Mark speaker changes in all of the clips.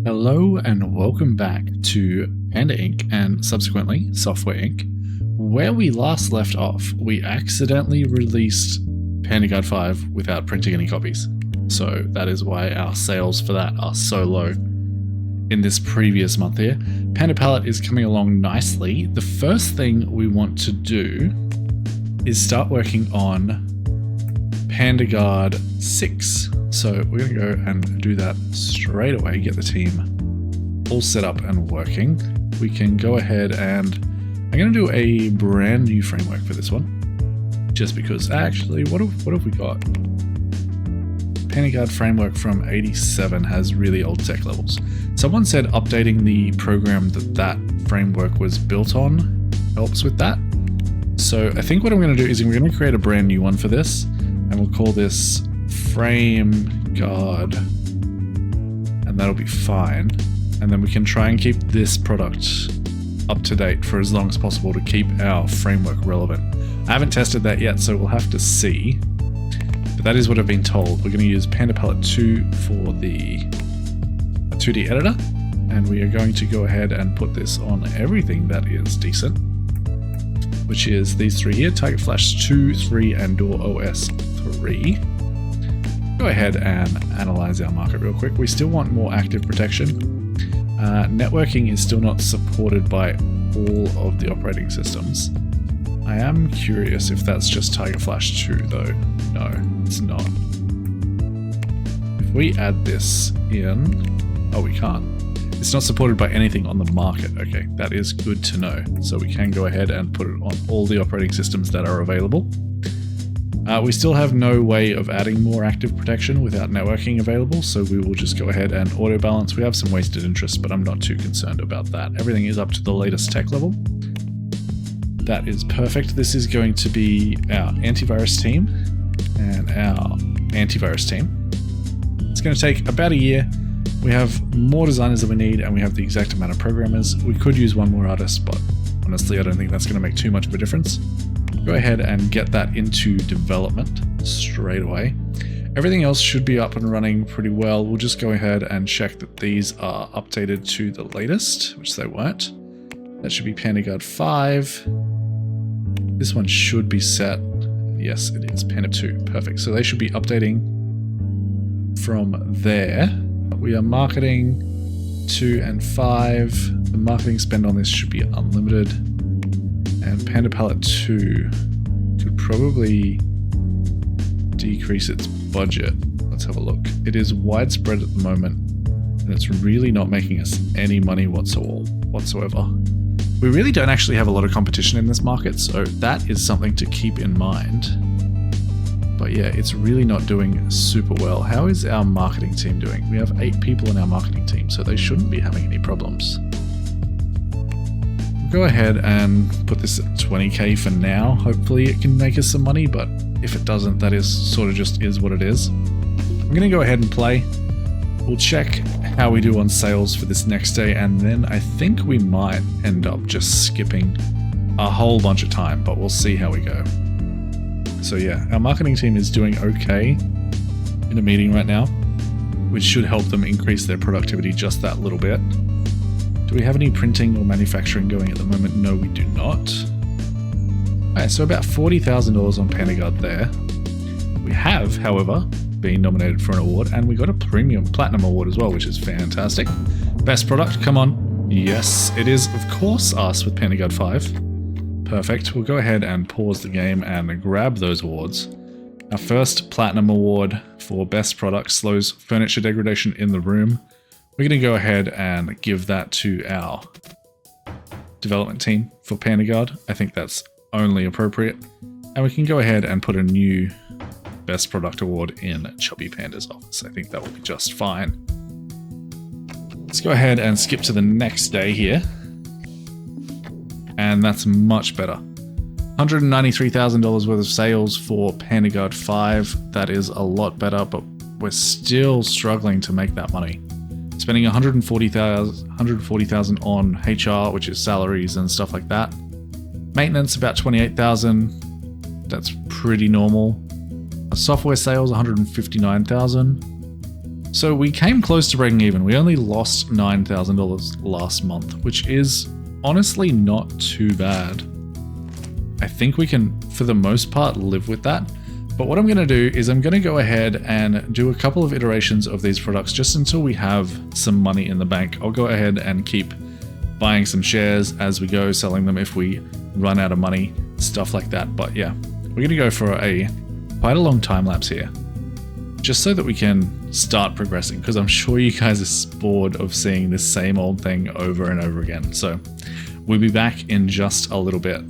Speaker 1: Hello and welcome back to PandaINC and subsequently Software Inc. Where we last left off, we accidentally released PandaGuard 5 without printing any copies. So that is why our sales for that are so low in this previous month here. Panda Palette is coming along nicely. The first thing we want to do is start working on PandaGuard 6. So we're going to go and do that straight away, get the team all set up and working. We can go ahead and I'm going to do a brand new framework for this one. Just because, actually, what have we got? PandaGuard framework from 87 has really old tech levels. Someone said updating the program that framework was built on helps with that. So I think what I'm going to do is we're going to create a brand new one for this, and we'll call this PandaGuard, and that'll be fine. And then we can try and keep this product up to date for as long as possible to keep our framework relevant. I haven't tested that yet, so we'll have to see. But that is what I've been told. We're going to use Panda Palette 2 for the 2D editor, and we are going to go ahead and put this on everything that is decent, which is these three here: Tiger Flash 2, 3, and Door OS 3. Go ahead and analyze our market real quick. We still want more active protection. Networking is still not supported by all of the operating systems. I am curious if that's just Tiger Flash 2 though. No, it's not. If we add this in, oh, we can't. It's not supported by anything on the market. Okay, that is good to know. So we can go ahead and put it on all the operating systems that are available. We still have no way of adding more active protection without networking available, so we will just go ahead and auto balance. We have some wasted interest, but I'm not too concerned about that. Everything is up to the latest tech level. That is perfect. This is going to be our antivirus team and our antivirus team. It's going to take about a year. We have more designers than we need, and we have the exact amount of programmers. We could use one more artist, but honestly, I don't think that's going to make too much of a difference. Go ahead and get that into development straight away. Everything else should be up and running pretty well. We'll just go ahead and check that these are updated to the latest, which they weren't. That should be PandaGuard 5. This one should be set. Yes, it is. Panda 2. Perfect. So they should be updating from there. We are marketing 2 and 5. The marketing spend on this should be unlimited. And Panda Palette 2 could probably decrease its budget. Let's have a look. It is widespread at the moment, and it's really not making us any money whatsoever. We really don't actually have a lot of competition in this market, so that is something to keep in mind. But yeah, it's really not doing super well. How is our marketing team doing? We have 8 people in our marketing team, so they shouldn't be having any problems. Go ahead and put this at 20k for now. Hopefully it can make us some money, but if it doesn't, that is sort of just is what it is. I'm going to go ahead and play. We'll check how we do on sales for this next day, and then I think we might end up just skipping a whole bunch of time, but we'll see how we go. So yeah, our marketing team is doing okay in a meeting right now, which should help them increase their productivity just that little bit. Do we have any printing or manufacturing going at the moment? No, we do not. Alright, so about $40,000 on PandaGuard there. We have, however, been nominated for an award, and we got a premium platinum award as well, which is fantastic. Best product, come on. Yes, it is, of course, us with PandaGuard 5. Perfect. We'll go ahead and pause the game and grab those awards. Our first platinum award for best product slows furniture degradation in the room. We're going to go ahead and give that to our development team for PandaGuard. I think that's only appropriate. And we can go ahead and put a new Best Product Award in Chubby Panda's office. I think that will be just fine. Let's go ahead and skip to the next day here. And that's much better. $193,000 worth of sales for PandaGuard 5. That is a lot better, but we're still struggling to make that money. Spending $140,000 on HR, which is salaries and stuff like that. Maintenance about $28,000. That's pretty normal. Software sales $159,000. So we came close to breaking even. We only lost $9,000 last month, which is honestly not too bad. I think we can, for the most part, live with that. But what I'm going to do is I'm going to go ahead and do a couple of iterations of these products just until we have some money in the bank. I'll go ahead and keep buying some shares as we go, selling them if we run out of money, stuff like that. But yeah, we're going to go for quite a long time lapse here, just so that we can start progressing, because I'm sure you guys are bored of seeing this same old thing over and over again. So we'll be back in just a little bit.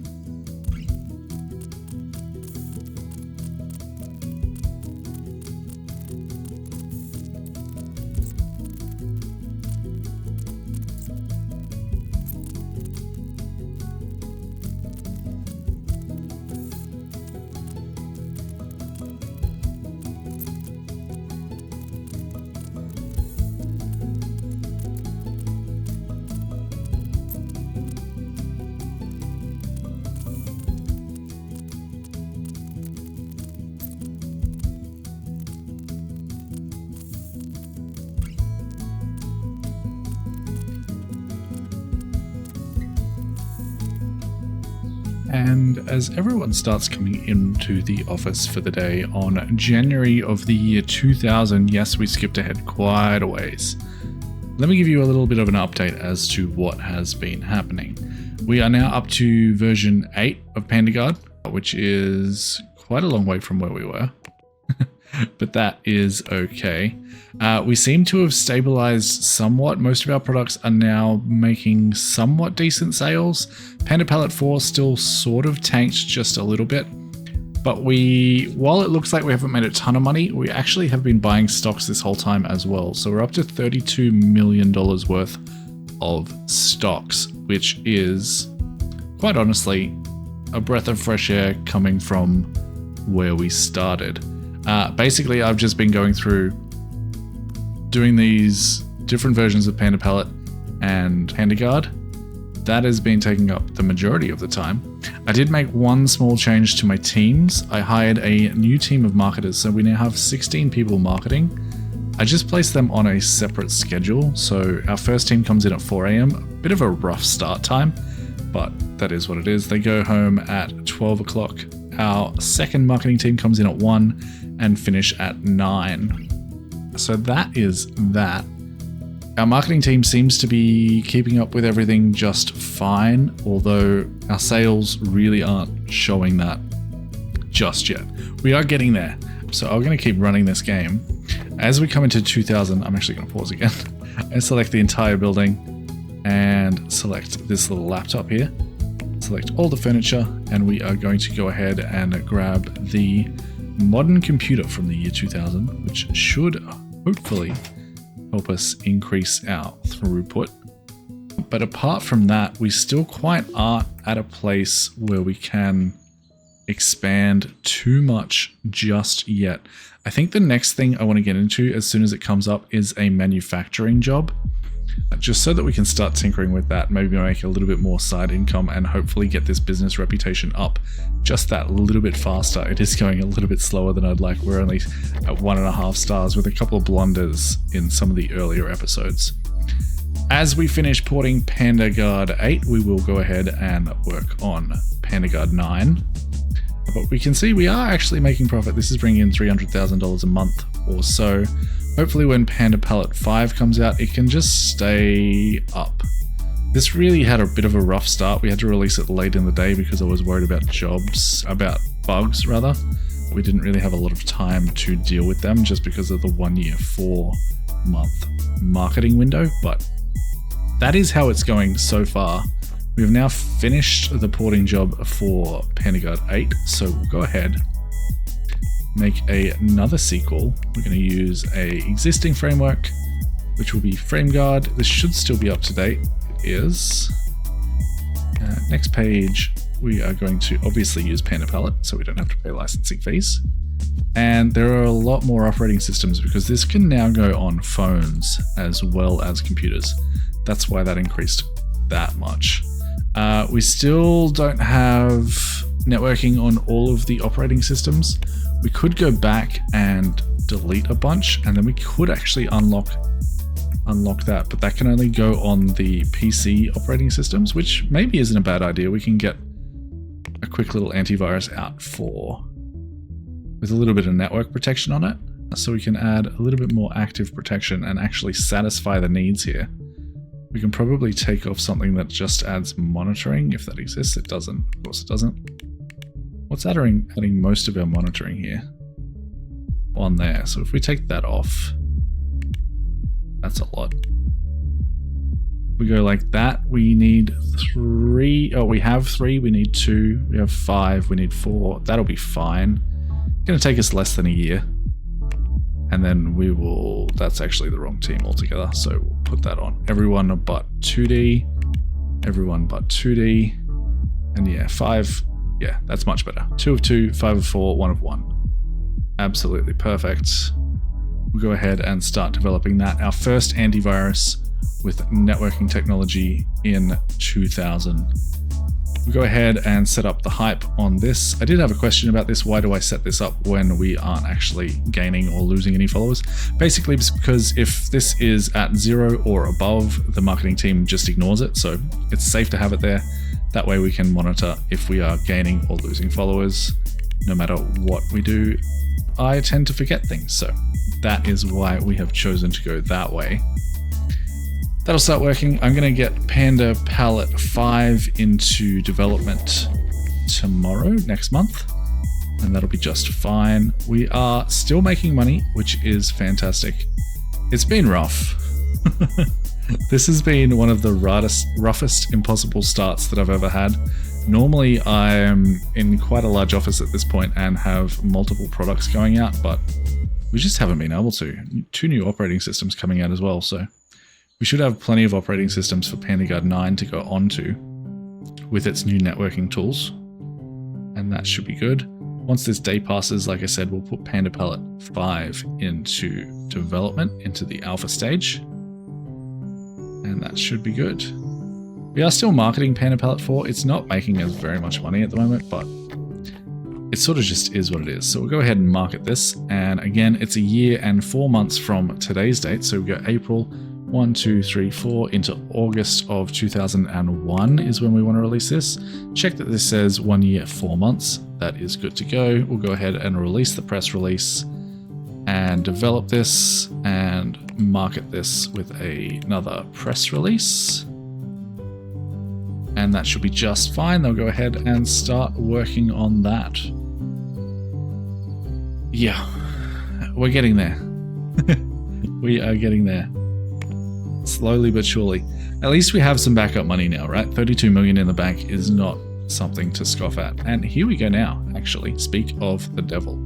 Speaker 1: And as everyone starts coming into the office for the day on January of the year 2000, yes, we skipped ahead quite a ways. Let me give you a little bit of an update as to what has been happening. We are now up to version 8 of PandaGuard, which is quite a long way from where we were. But that is okay. We seem to have stabilized somewhat. Most of our products are now making somewhat decent sales. Panda Palette 4 still sort of tanked just a little bit. But while it looks like we haven't made a ton of money, we actually have been buying stocks this whole time as well. So we're up to $32 million worth of stocks, which is, quite honestly, a breath of fresh air coming from where we started. Basically, I've just been going through doing these different versions of Panda Palette and PandaGuard. That has been taking up the majority of the time. I did make one small change to my teams. I hired a new team of marketers, so we now have 16 people marketing. I just placed them on a separate schedule, so our first team comes in at 4 AM, a bit of a rough start time, but that is what it is. They go home at 12 o'clock. Our second marketing team comes in at 1 and finish at 9. So that is that. Our marketing team seems to be keeping up with everything just fine, although our sales really aren't showing that just yet. We are getting there. So I'm going to keep running this game. As we come into 2000, I'm actually going to pause again and select the entire building and select this little laptop here. Select all the furniture, and we are going to go ahead and grab the modern computer from the year 2000, which should hopefully help us increase our throughput. But apart from that, we still quite aren't at a place where we can expand too much just yet. I think the next thing I want to get into as soon as it comes up is a manufacturing job, just so that we can start tinkering with that, maybe make a little bit more side income and hopefully get this business reputation up just that little bit faster. It is going a little bit slower than I'd like. We're only at 1.5 stars with a couple of blunders in some of the earlier episodes. As we finish porting PandaGuard 8, we will go ahead and work on PandaGuard 9. But we can see we are actually making profit. This is bringing in $300,000 a month or so. Hopefully when Panda Palette 5 comes out, it can just stay up. This really had a bit of a rough start. We had to release it late in the day because I was worried about bugs rather. We didn't really have a lot of time to deal with them just because of the 1 year, 4 month marketing window. But that is how it's going so far. We have now finished the porting job for PandaGuard 8. So we'll go ahead, make another sequel. We're going to use a existing framework, which will be FrameGuard. This should still be up to date. It is. Next page, we are going to obviously use Panda Palette, so we don't have to pay licensing fees. And there are a lot more operating systems because this can now go on phones as well as computers. That's why that increased that much. We still don't have networking on all of the operating systems. We could go back and delete a bunch, and then we could actually unlock that, but that can only go on the PC operating systems, which maybe isn't a bad idea. We can get a quick little antivirus out with a little bit of network protection on it, so we can add a little bit more active protection and actually satisfy the needs here. We can probably take off something that just adds monitoring, if that exists. It doesn't. Of course it doesn't. What's adding most of our monitoring here? On there. So if we take that off, that's a lot. We go like that. We need 3. Oh, we have 3. We need 2. We have 5. We need 4. That'll be fine. It's going to take us less than a year. And then we will... That's actually the wrong team altogether. So we'll put that on everyone but 2D. Everyone but 2D. And yeah, 5. Yeah, that's much better. 2 of 2, 5 of 4, 1 of 1. Absolutely perfect. We'll go ahead and start developing that. Our first antivirus with networking technology in 2000. We'll go ahead and set up the hype on this. I did have a question about this. Why do I set this up when we aren't actually gaining or losing any followers? Basically, it's because if this is at 0 or above, the marketing team just ignores it. So it's safe to have it there. That way we can monitor if we are gaining or losing followers. No matter what we do, I tend to forget things. So that is why we have chosen to go that way. That'll start working. I'm going to get Panda Palette 5 into development tomorrow, next month, and that'll be just fine. We are still making money, which is fantastic. It's been rough. This has been one of the roughest impossible starts that I've ever had. Normally I'm in quite a large office at this point and have multiple products going out, but we just haven't been able to. 2 new operating systems coming out as well, so we should have plenty of operating systems for PandaGuard 9 to go onto with its new networking tools, and that should be good. Once this day passes, like I said, we'll put Panda Palette 5 into development, into the alpha stage, and that should be good. We are still marketing Panda Palette 4. It's not making us very much money at the moment, but it sort of just is what it is. So we'll go ahead and market this, and again, it's a year and 4 months from today's date, so we go April 1, 2, 3, 4 into August of 2001 is when we want to release this. Check that this says 1 year, 4 months. That is good to go. We'll go ahead and release the press release and develop this and market this with another press release. And that should be just fine. They'll go ahead and start working on that. Yeah, we're getting there. We are getting there. Slowly but surely. At least we have some backup money now, right? 32 million in the bank is not something to scoff at. And here we go now, actually. Speak of the devil.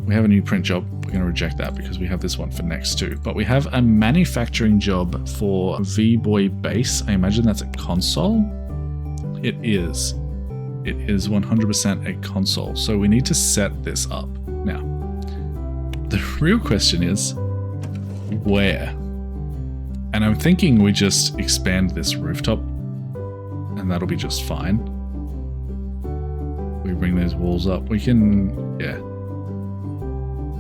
Speaker 1: We have a new print job. We're going to reject that because we have this one for next too. But we have a manufacturing job for V-Boy Base. I imagine that's a console. It is. It is 100% a console. So we need to set this up. Now, the real question is, where? And I'm thinking we just expand this rooftop and that'll be just fine. We bring those walls up. We can, yeah.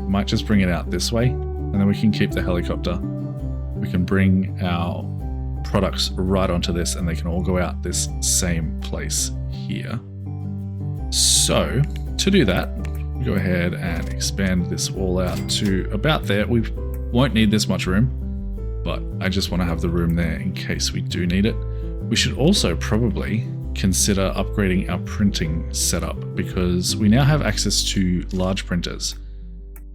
Speaker 1: Might just bring it out this way and then we can keep the helicopter. We can bring our products right onto this and they can all go out this same place here. So to do that, we go ahead and expand this wall out to about there. We won't need this much room, but I just want to have the room there in case we do need it. We should also probably consider upgrading our printing setup because we now have access to large printers.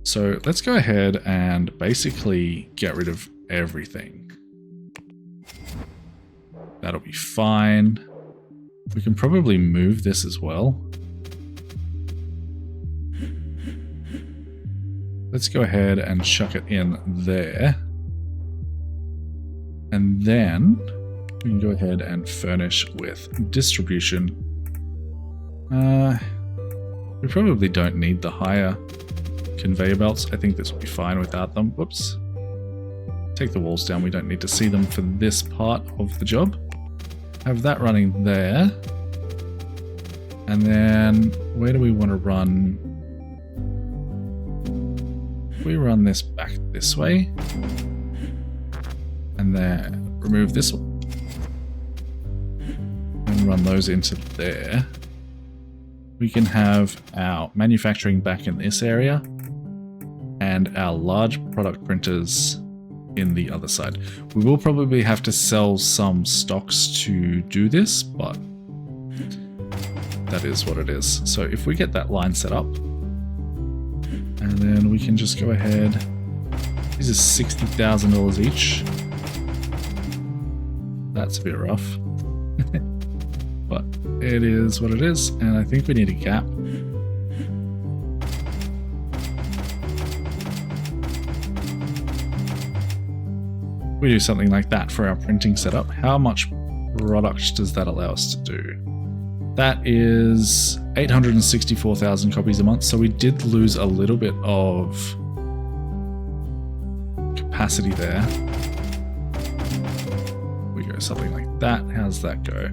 Speaker 1: So let's go ahead and basically get rid of everything. That'll be fine. We can probably move this as well. Let's go ahead and chuck it in there. And then we can go ahead and furnish with distribution. We probably don't need the higher conveyor belts. I think this will be fine without them. Whoops. Take the walls down. We don't need to see them for this part of the job. Have that running there. And then where do we want to run we run this back this way, and then remove this one, and run those into there, we can have our manufacturing back in this area, and our large product printers in the other side. We will probably have to sell some stocks to do this, but that is what it is. So if we get that line set up, and then we can just go ahead. These are $60,000 each. That's a bit rough. But it is what it is, and I think we need a gap. We do something like that for our printing setup. How much product does that allow us to do? That is 864,000 copies a month, so we did lose a little bit of capacity there. We go something like that. How's that go?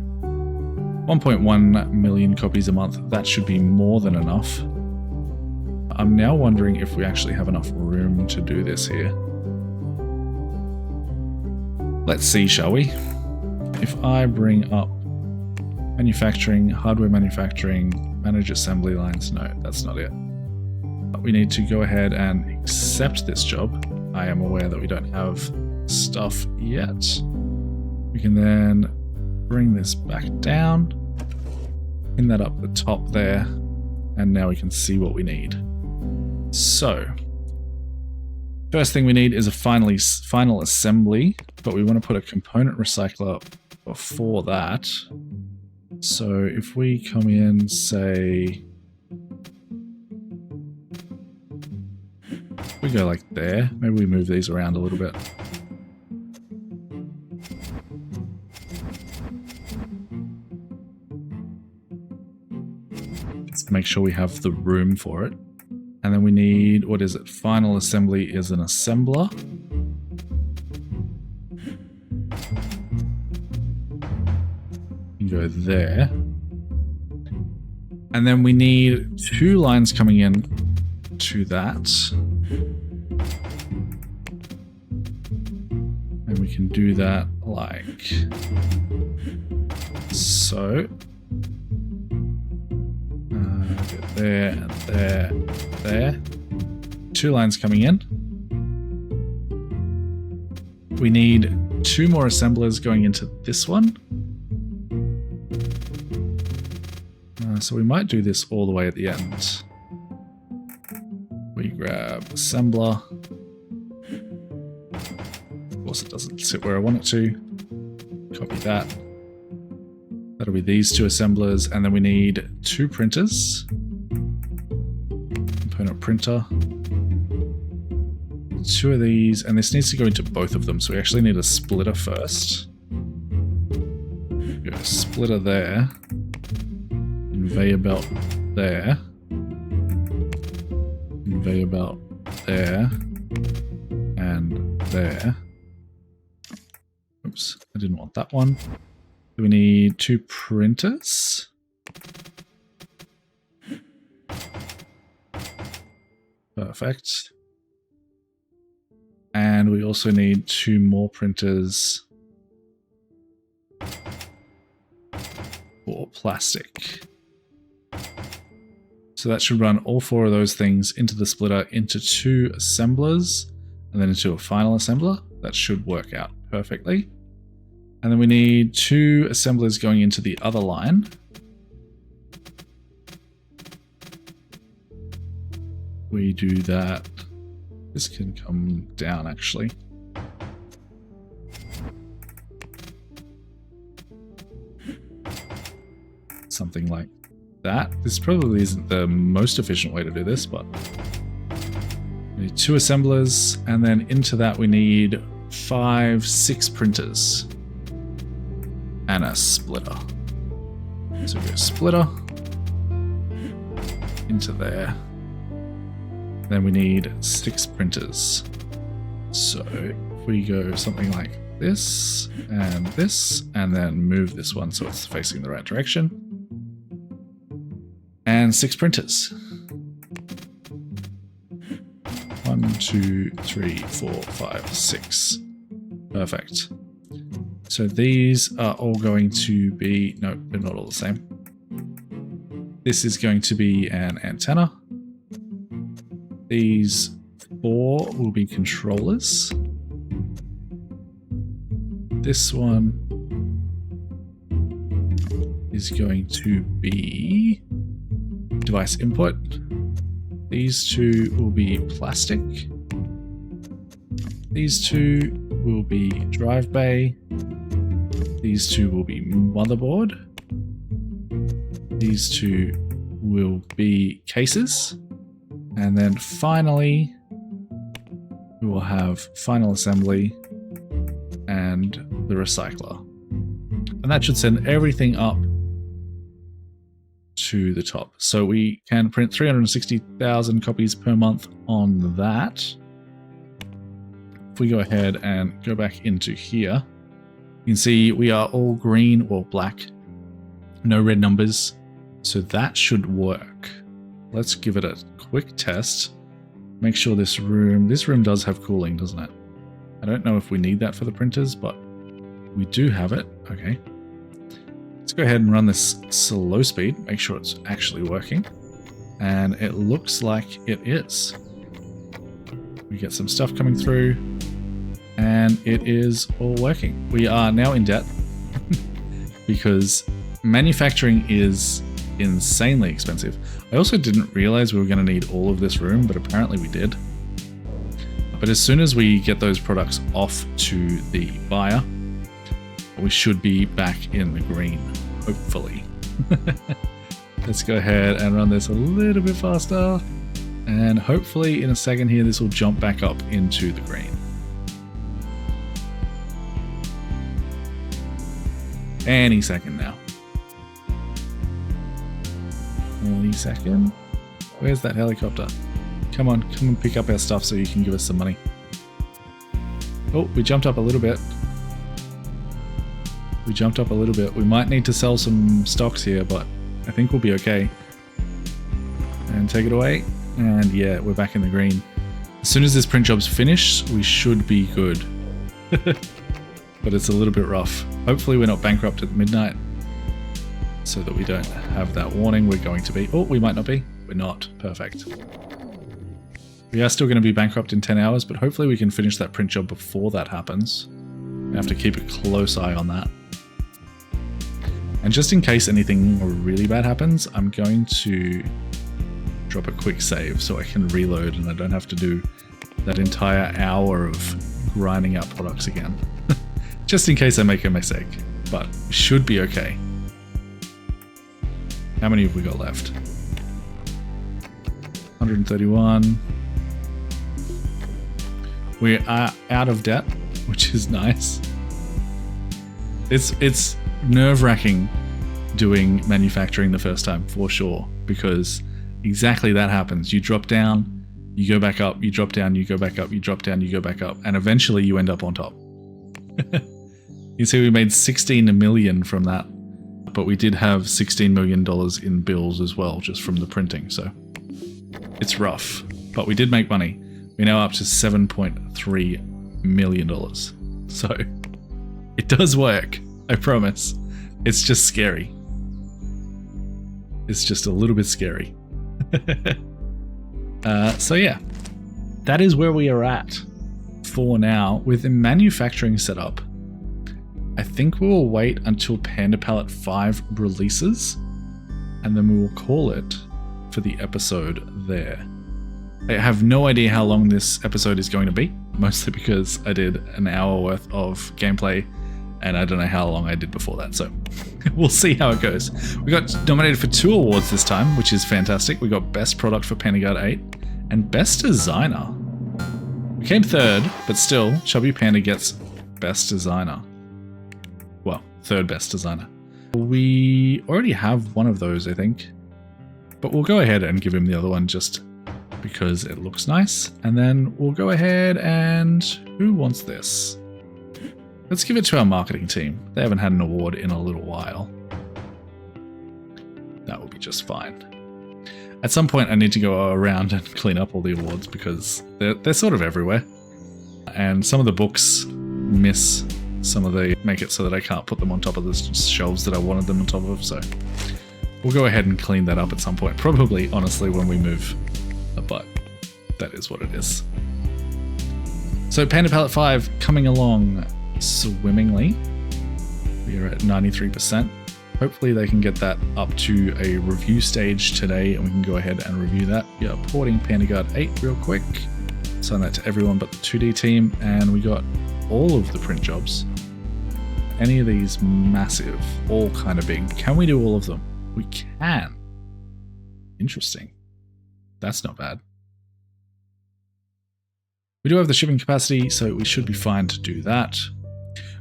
Speaker 1: 1.1 million copies a month. That should be more than enough. I'm now wondering if we actually have enough room to do this here. Let's see, shall we? If I bring up manufacturing, hardware manufacturing, manage assembly lines. No, that's not it. But we need to go ahead and accept this job. I am aware that we don't have stuff yet. We can then bring this back down, pin that up the top there, and now we can see what we need. So, first thing we need is a final assembly, but we want to put a component recycler before that. So if we come in, say, we go like there, maybe we move these around a little bit. Just make sure we have the room for it. And then we need, what is it? Final assembly is an assembler. Go there, and then we need 2 lines coming in to that, and we can do that like so. There and there, there. 2 lines coming in. We need 2 more assemblers going into this one. So we might do this all the way at the end. We grab assembler. Of course it doesn't sit where I want it to. Copy that. That'll be these 2 assemblers, and then we need 2 printers. Component printer. 2 of these, and this needs to go into both of them, so we actually need a splitter first. Go splitter there. Conveyor belt there. Conveyor belt there. And there. Oops, I didn't want that one. Do we need 2 printers? Perfect. And we also need 2 more printers for plastic. So that should run all 4 of those things into the splitter, into 2 assemblers, and then into a final assembler. That should work out perfectly. And then we need 2 assemblers going into the other line. We do that. This can come down actually. Something like that. This probably isn't the most efficient way to do this, but we need 2 assemblers, and then into that we need 6 printers and a splitter. So we go splitter into there. Then we need 6 printers. So if we go something like this, and then move this one so it's facing the right direction. And 6 printers. 1, 2, 3, 4, 5, 6. Perfect. So these are all going to be, no, they're not all the same. This is going to be an antenna. These 4 will be controllers. This one is going to be device input. These 2 will be plastic. These 2 will be drive bay. These 2 will be motherboard. These 2 will be cases. And then finally, we will have final assembly and the recycler. And that should send everything up to the top. So we can print 360,000 copies per month on that. If we go ahead and go back into here, you can see we are all green or black, no red numbers. So that should work. Let's give it a quick test. Make sure this room does have cooling, doesn't it? I don't know if we need that for the printers, but we do have it. Okay. Let's go ahead and run this slow speed, make sure it's actually working. And it looks like it is. We get some stuff coming through, and it is all working. We are now in debt because manufacturing is insanely expensive. I also didn't realize we were going to need all of this room, but apparently we did. But as soon as we get those products off to the buyer, we should be back in the green, hopefully. Let's go ahead and run this a little bit faster. And hopefully in a second here, this will jump back up into the green. Any second now. Any second. Where's that helicopter? Come on, come and pick up our stuff so you can give us some money. Oh, we jumped up a little bit. We jumped up a little bit. We might need to sell some stocks here, but I think we'll be okay. And take it away. And yeah, we're back in the green. As soon as this print job's finished, we should be good. But it's a little bit rough. Hopefully we're not bankrupt at midnight, so that we don't have that warning we're going to be. Oh, we might not be. We're not. Perfect. We are still going to be bankrupt in 10 hours, but hopefully we can finish that print job before that happens. We have to keep a close eye on that. And just in case anything really bad happens, I'm going to drop a quick save so I can reload and I don't have to do that entire hour of grinding out products again. Just in case I make a mistake, but we should be okay. How many have we got left? 131. We are out of debt, which is nice. It's nerve-wracking doing manufacturing the first time, for sure, because exactly that happens. You drop down, you go back up, you drop down, you go back up, you drop down, you go back up, and eventually you end up on top. You see we made 16 million from that, but we did have $16 million in bills as well, just from the printing, so it's rough. But we did make money. We're now up to $7.3 million. So it does work, I promise. It's just scary. It's just a little bit scary. So yeah, that is where we are at for now. With the manufacturing setup, I think we will wait until Panda Palette 5 releases, and then we will call it for the episode there. I have no idea how long this episode is going to be, mostly because I did an hour worth of gameplay, and I don't know how long I did before that, so we'll see how it goes. We got nominated for 2 awards this time, which is fantastic. We got Best Product for PandaGuard 8 and Best Designer. We came 3rd, but still, Chubby Panda gets Best Designer. Well, 3rd Best Designer. We already have one of those, I think, but we'll go ahead and give him the other one just because it looks nice. And then we'll go ahead and... who wants this? Let's give it to our marketing team. They haven't had an award in a little while. That will be just fine. At some point I need to go around and clean up all the awards because they're sort of everywhere. And some of the books miss some of the, make it so that I can't put them on top of the shelves that I wanted them on top of, so we'll go ahead and clean that up at some point. Probably, honestly, when we move, but that is what it is. So Panda Palette 5 coming along swimmingly. We are at 93%. Hopefully they can get that up to a review stage today and we can go ahead and review that. We are porting PandaGuard 8 real quick. Assign that to everyone but the 2D team, and we got all of the print jobs. Any of these massive, all kind of big. Can we do all of them? We can. Interesting. That's not bad. We do have the shipping capacity, so we should be fine to do that.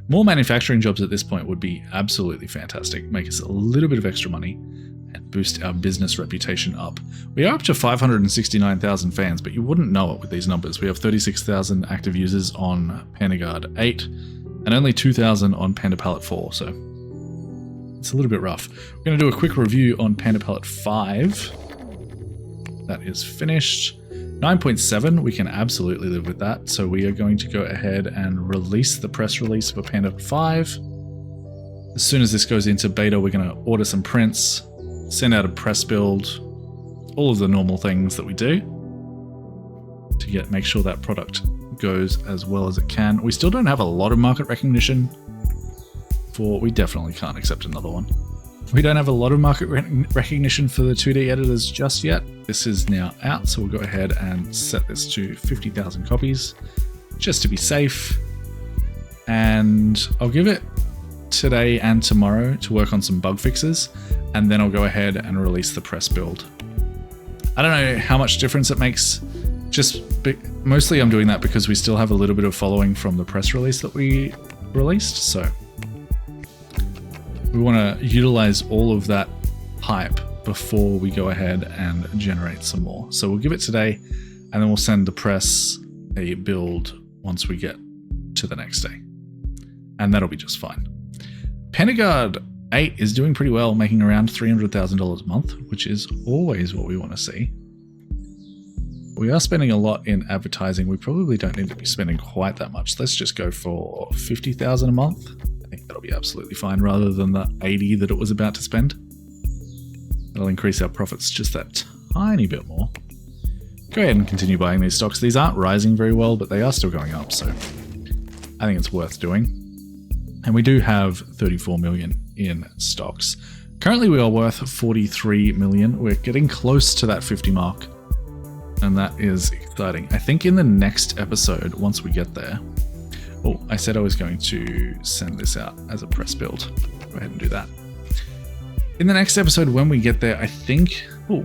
Speaker 1: More manufacturing jobs at this point would be absolutely fantastic. Make us a little bit of extra money and boost our business reputation up. We are up to 569,000 fans, but you wouldn't know it with these numbers. We have 36,000 active users on PandaGuard 8 and only 2,000 on Panda Palette 4, so it's a little bit rough. We're going to do a quick review on Panda Palette 5. That is finished. 9.7, we can absolutely live with that, so we are going to go ahead and release the press release for Panda 5. As soon as this goes into beta, we're going to order some prints, send out a press build, all of the normal things that we do to make sure that product goes as well as it can. We still don't have a lot of market recognition for, we definitely can't accept another one. We don't have a lot of market recognition for the 2D editors just yet. This is now out, so we'll go ahead and set this to 50,000 copies just to be safe. And I'll give it today and tomorrow to work on some bug fixes, and then I'll go ahead and release the press build. I don't know how much difference it makes. Mostly I'm doing that because we still have a little bit of following from the press release that we released, so we want to utilize all of that hype before we go ahead and generate some more. So we'll give it today, and then we'll send the press a build once we get to the next day, and that'll be just fine. PandaGuard 8 is doing pretty well, making around $300,000 a month, which is always what we want to see. We are spending a lot in advertising. We probably don't need to be spending quite that much. Let's just go for $50,000 a month. I think that'll be absolutely fine, rather than the 80 that it was about to spend. That'll increase our profits just that tiny bit more. Go ahead and continue buying these stocks. These aren't rising very well, but they are still going up, so I think it's worth doing. And we do have 34 million in stocks. Currently we are worth 43 million. We're getting close to that 50 mark, and that is exciting. I think in the next episode, once we get there, oh, I said I was going to send this out as a press build. Go ahead and do that. In the next episode, when we get there, I think, oh,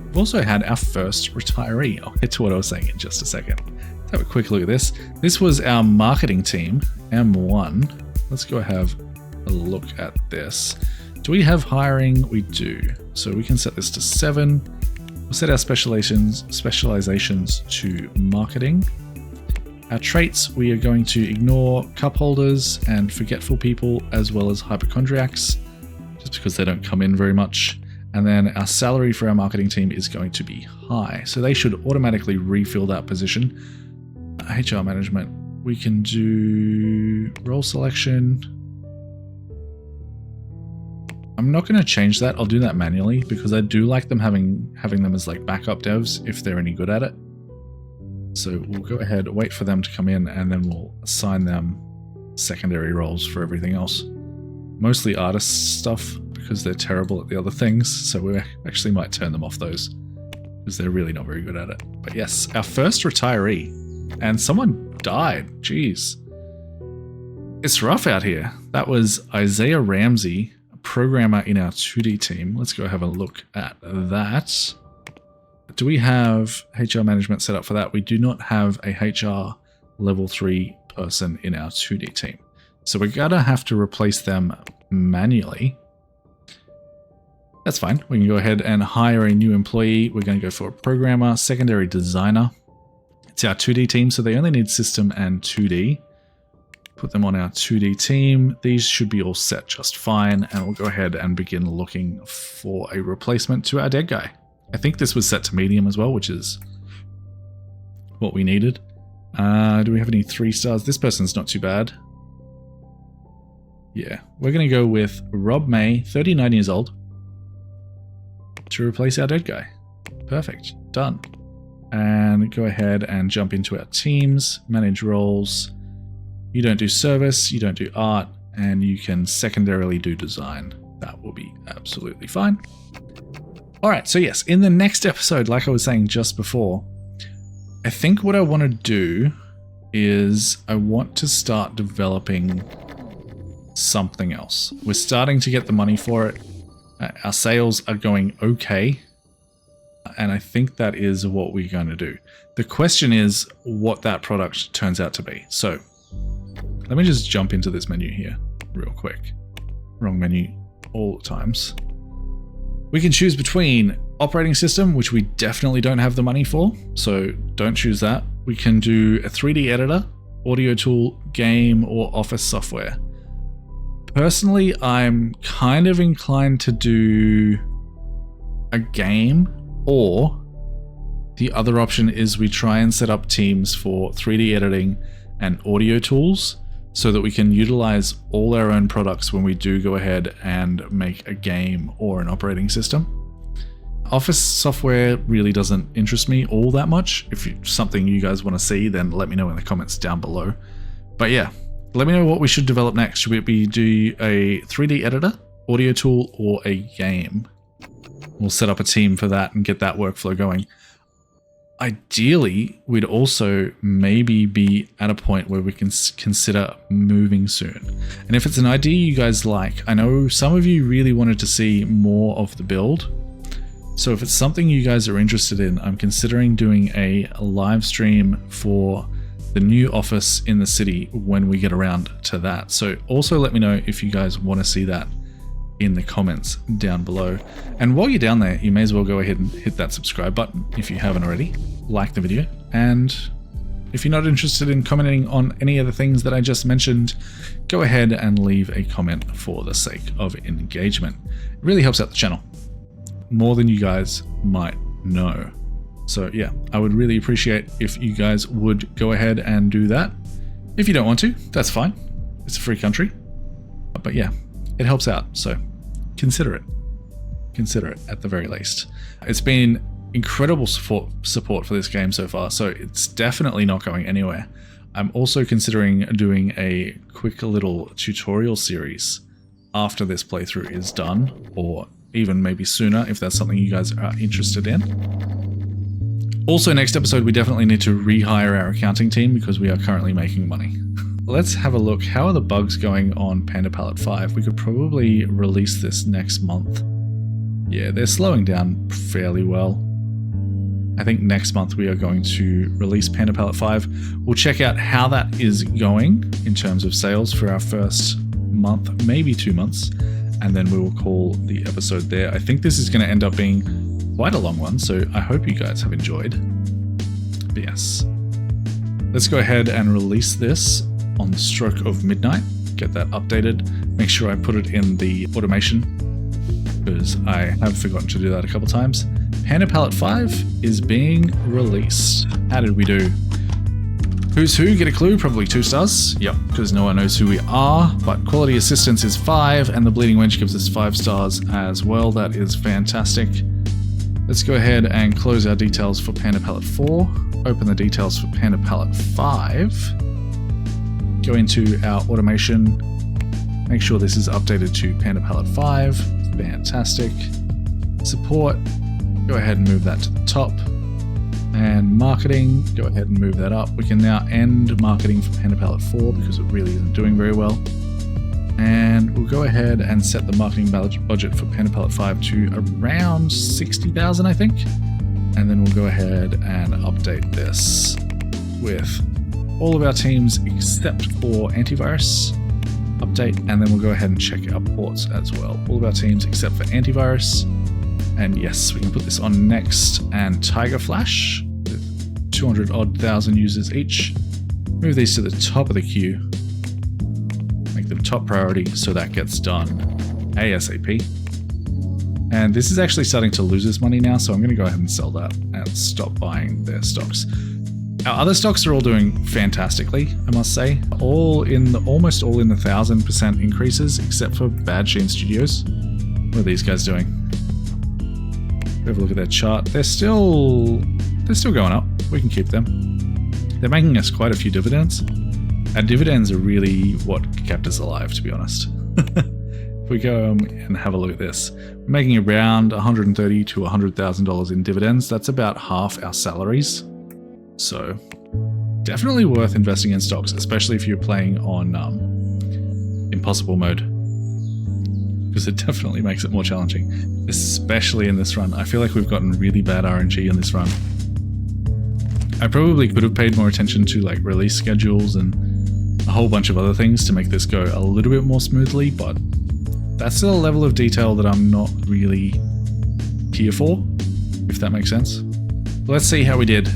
Speaker 1: we've also had our first retiree. I'll get to what I was saying in just a second. Let's have a quick look at this. This was our marketing team, M1. Let's go have a look at this. Do we have hiring? We do. So we can set this to 7. We'll set our specializations to marketing. Our traits, we are going to ignore cup holders and forgetful people, as well as hypochondriacs, just because they don't come in very much. And then our salary for our marketing team is going to be high, so they should automatically refill that position. HR management, we can do role selection. I'm not going to change that. I'll do that manually because I do like them having them as like backup devs if they're any good at it. So we'll go ahead, wait for them to come in, and then we'll assign them secondary roles for everything else. Mostly artist stuff because they're terrible at the other things, so we actually might turn them off those because they're really not very good at it. But yes, our first retiree, and someone died. Jeez. It's rough out here. That was Isaiah Ramsey, a programmer in our 2D team. Let's go have a look at that. Do we have HR management set up for that? We do not have a HR level 3 person in our 2D team. So we're gonna have to replace them manually. That's fine. We can go ahead and hire a new employee. We're going to go for a programmer, secondary designer. It's our 2D team, so they only need system and 2D. Put them on our 2D team. These should be all set just fine, and we'll go ahead and begin looking for a replacement to our dead guy. I think this was set to medium as well, which is what we needed. Do we have any 3 stars? This person's not too bad. Yeah, we're going to go with Rob May, 39 years old, to replace our dead guy. Perfect. Done. And go ahead and jump into our teams, manage roles. You don't do service, you don't do art, and you can secondarily do design. That will be absolutely fine. Alright, so yes, in the next episode, like I was saying just before, I think what I want to do is I want to start developing something else. We're starting to get the money for it. Our sales are going okay. And I think that is what we're going to do. The question is what that product turns out to be. So let me just jump into this menu here real quick. Wrong menu all the times. We can choose between operating system, which we definitely don't have the money for, so don't choose that. We can do a 3D editor, audio tool, game, or office software. Personally, I'm kind of inclined to do a game, or the other option is we try and set up teams for 3D editing and audio tools so that we can utilize all our own products when we do go ahead and make a game or an operating system. Office software really doesn't interest me all that much. If it's something you guys want to see, then let me know in the comments down below. But yeah, let me know what we should develop next. Should we do a 3D editor, audio tool, or a game? We'll set up a team for that and get that workflow going. Ideally, we'd also maybe be at a point where we can consider moving soon. And if it's an idea you guys like, I know some of you really wanted to see more of the build. So if it's something you guys are interested in, I'm considering doing a live stream for the new office in the city when we get around to that. So also let me know if you guys want to see that in the comments down below. And while you're down there, you may as well go ahead and hit that subscribe button if you haven't already. Like the video, and if you're not interested in commenting on any of the things that I just mentioned, go ahead and leave a comment for the sake of engagement. It really helps out the channel more than you guys might know. So yeah, I would really appreciate if you guys would go ahead and do that. If you don't want to, that's fine. It's a free country. But yeah, it helps out, so consider it. Consider it at the very least. It's been incredible support for this game so far, so it's definitely not going anywhere. I'm also considering doing a quick little tutorial series after this playthrough is done, or even maybe sooner if that's something you guys are interested in. Also, next episode we definitely need to rehire our accounting team because we are currently making money. Let's have a look. How are the bugs going on Panda Palette 5? We could probably release this next month. Yeah, they're slowing down fairly well. I think next month we are going to release Panda Palette 5. We'll check out how that is going in terms of sales for our first month, maybe 2 months, and then we will call the episode there. I think this is going to end up being quite a long one, so I hope you guys have enjoyed. But yes, let's go ahead and release this on the stroke of midnight. Get that updated. Make sure I put it in the automation because I have forgotten to do that a couple times. Panda Palette 5 is being released. How did we do? Who's who? Get a clue? Probably 2 stars. Yep, because no one knows who we are. But quality assistance is 5, and the Bleeding Wench gives us 5 stars as well. That is fantastic. Let's go ahead and close our details for Panda Palette 4. Open the details for Panda Palette 5. Go into our automation. Make sure this is updated to Panda Palette 5. Fantastic. Support. Go ahead and move that to the top. And marketing, go ahead and move that up. We can now end marketing for Panda Palette 4 because it really isn't doing very well. And we'll go ahead and set the marketing budget for Panda Palette 5 to around 60,000, I think. And then we'll go ahead and update this with all of our teams except for antivirus. Update, and then we'll go ahead and check our ports as well. All of our teams except for antivirus. And yes, we can put this on Next and Tiger Flash with 200,000 users each. Move these to the top of the queue. Make them top priority so that gets done ASAP. And this is actually starting to lose us money now, so I'm going to go ahead and sell that and stop buying their stocks. Our other stocks are all doing fantastically, I must say. Almost all in the 1000% increases, except for Bad Sheen Studios. What are these guys doing? Have a look at their chart. They're still going up. We can keep them. They're making us quite a few dividends. And dividends are really what kept us alive, to be honest. If we go and have a look at this, we're making around $130,000 to $100,000 in dividends. That's about half our salaries. So definitely worth investing in stocks, especially if you're playing on impossible mode, because it definitely makes it more challenging, especially in this run. I feel like we've gotten really bad RNG in this run. I probably could have paid more attention to like release schedules and a whole bunch of other things to make this go a little bit more smoothly, but that's still a level of detail that I'm not really here for, if that makes sense. Let's see how we did.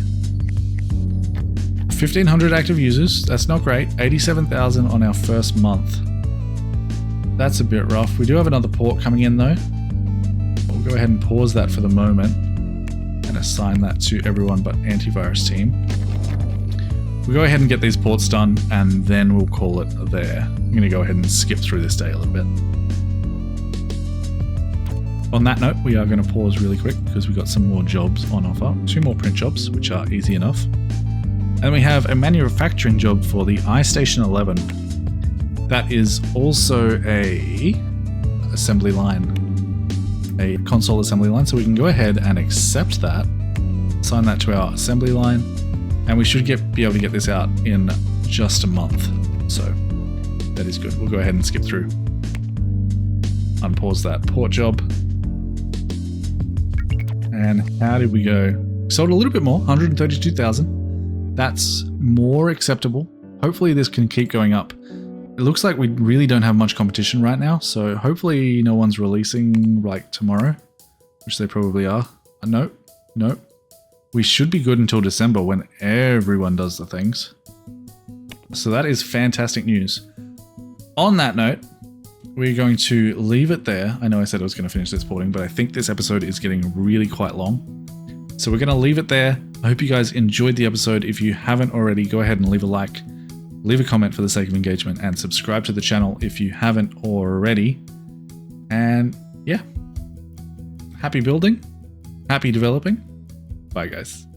Speaker 1: 1,500 active users, that's not great. 87,000 on our first month. That's a bit rough. We do have another port coming in though. We'll go ahead and pause that for the moment and assign that to everyone but antivirus team. We'll go ahead and get these ports done and then we'll call it there. I'm going to go ahead and skip through this day a little bit. On that note, we are going to pause really quick because we've got some more jobs on offer. 2 more print jobs, which are easy enough. And we have a manufacturing job for the iStation 11. That is also a assembly line, a console assembly line. So we can go ahead and accept that, assign that to our assembly line, and we should be able to get this out in just a month. So that is good. We'll go ahead and skip through. Unpause that port job. And how did we go? We sold a little bit more, 132,000. That's more acceptable. Hopefully this can keep going up. It looks like we really don't have much competition right now, so hopefully no one's releasing like tomorrow, which they probably are. Nope. We should be good until December when everyone does the things. So that is fantastic news. On that note, we're going to leave it there. I know I said I was going to finish this porting, but I think this episode is getting really quite long. So we're going to leave it there. I hope you guys enjoyed the episode. If you haven't already, go ahead and leave a like, leave a comment for the sake of engagement, and subscribe to the channel if you haven't already. And yeah, happy building, happy developing. Bye guys.